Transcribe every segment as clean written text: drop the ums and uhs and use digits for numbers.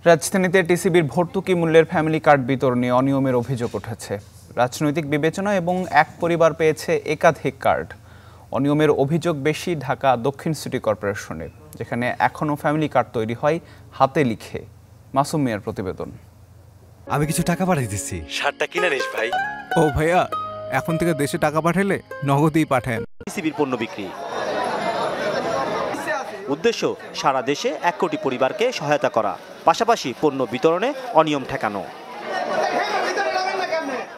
রাজধানীতে টিসিবির ভর্তুকি মূল্যের ফ্যামিলি কার্ড বিতরণে অনিয়মের অভিযোগ উঠেছে। রাজনৈতিক বিবেচনা এবং এক পরিবার পেয়েছে একাধিক কার্ড। অনিয়মের অভিযোগ বেশি ঢাকা দক্ষিণ সিটি কর্পোরেশনের, যেখানে এখনও ফ্যামিলি কার্ড তৈরি হয় হাতে লিখে। মাসুম মিয়ার প্রতিবেদন। আমি কিছু টাকা পাঠিয়ে দিচ্ছি। শার্টটা কিনে নিস ভাই। ও ভাইয়া, এখন থেকে দেশে টাকা পাঠালে নগদেই পাঠান। টিসিবির পণ্য বিক্রি উদ্দেশ্য সারা দেশে 1 কোটি পরিবারকে সহায়তা করা, পাশাপাশি পণ্য বিতরণে অনিয়ম ঠেকানো।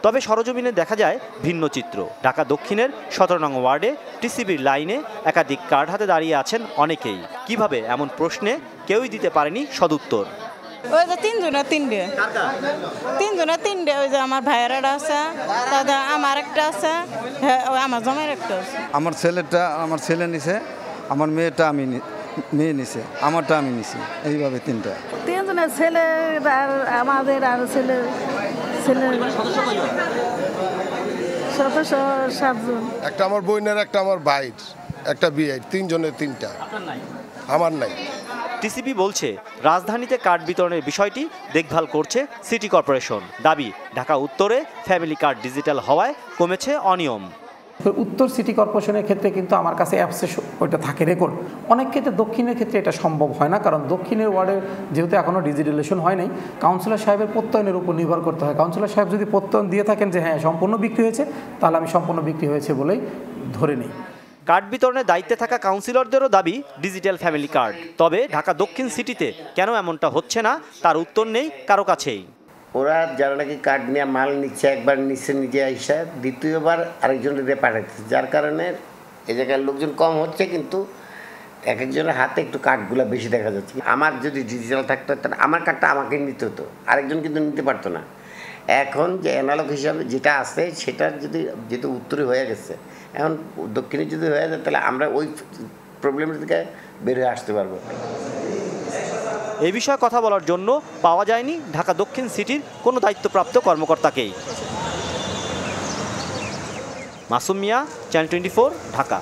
তবে সরজমিনে দেখা যায় ভিন্ন চিত্র। ঢাকা দক্ষিণের 17 নং ওয়ার্ডে টিসিবির লাইনে একাধিক কার্ড হাতে দাঁড়িয়ে আছেন অনেকেই। কিভাবে এমন প্রশ্নে কেউই দিতে পারেনি সদুত্তর। ওই যে তিনজনের তিনটে, ওই যে আমার ভাইয়ের একটা আছে, তাদের আমার একটা আছে, আমার জমের একটা আছে। আমার ছেলে নিছে, আমার মেয়ে নিছে, আমারটা আমি নিছি, এইভাবে তিনজনের ছেলে আর আমাদের আর ছেলে সদস্য 7 জন। একটা আমার বোনের, একটা আমার ভাইয়ের, একটা বিয়ের, তিনজনের তিনটা। আমার নাই। টিসিবি বলছে রাজধানীতে কার্ড বিতরণের বিষয়টি দেখভাল করছে সিটি কর্পোরেশন। দাবি ঢাকা উত্তরে ফ্যামিলি কার্ড ডিজিটাল হওয়ায় কমেছে অনিয়ম। উত্তর সিটি কর্পোরেশনের ক্ষেত্রে কিন্তু আমার কাছে অ্যাপসে ওইটা থাকে রেকর্ড। অনেক ক্ষেত্রে দক্ষিণের ক্ষেত্রে এটা সম্ভব হয় না, কারণ দক্ষিণের ওয়ার্ডে যেহেতু এখনও ডিজিটালাইজেশন হয় নাই, কাউন্সিলর সাহেবের প্রত্যয়নের উপর নির্ভর করতে হয়। কাউন্সিলর সাহেব যদি প্রত্যয়ন দিয়ে থাকেন যে হ্যাঁ সম্পূর্ণ বিক্রি হয়েছে, তাহলে আমি সম্পূর্ণ বিক্রি হয়েছে বলেই ধরে নিই। কার্ড বিতরণের দায়িত্বে থাকা কাউন্সিলরদেরও দাবি ডিজিটাল ফ্যামিলি কার্ড। তবে ঢাকা দক্ষিণ সিটিতে কেন এমনটা হচ্ছে না তার উত্তর নেই কারো কাছেই। ওরা যারা নাকি কার্ড নিয়ে মাল নিচ্ছে, একবার নিচ্ছে নিজে আইসা, দ্বিতীয়বার আরেকজনের পাঠাচ্ছে, যার কারণে এই জায়গায় লোকজন কম হচ্ছে, কিন্তু এক একজনের হাতে একটু কার্ডগুলো বেশি দেখা যাচ্ছে। আমার যদি ডিজিটাল থাকতো তাহলে আমার কার্ডটা আমাকে নিতে হতো, আরেকজন কিন্তু নিতে পারতো না। এখন যে অ্যানালগ হিসাবে যেটা আছে সেটা যেহেতু উত্তরে হয়ে গেছে, এখন দক্ষিণে যদি হয়ে যায় তাহলে আমরা ওই প্রবলেম থেকে বের হয়ে আসতে পারবো। এই বিষয়ে কথা বলার জন্য পাওয়া যায়নি ঢাকা দক্ষিণ সিটির কোনো দায়িত্বপ্রাপ্ত কর্মকর্তাকেই। মাসুম মিয়া, চ্যানেল 24, ঢাকা।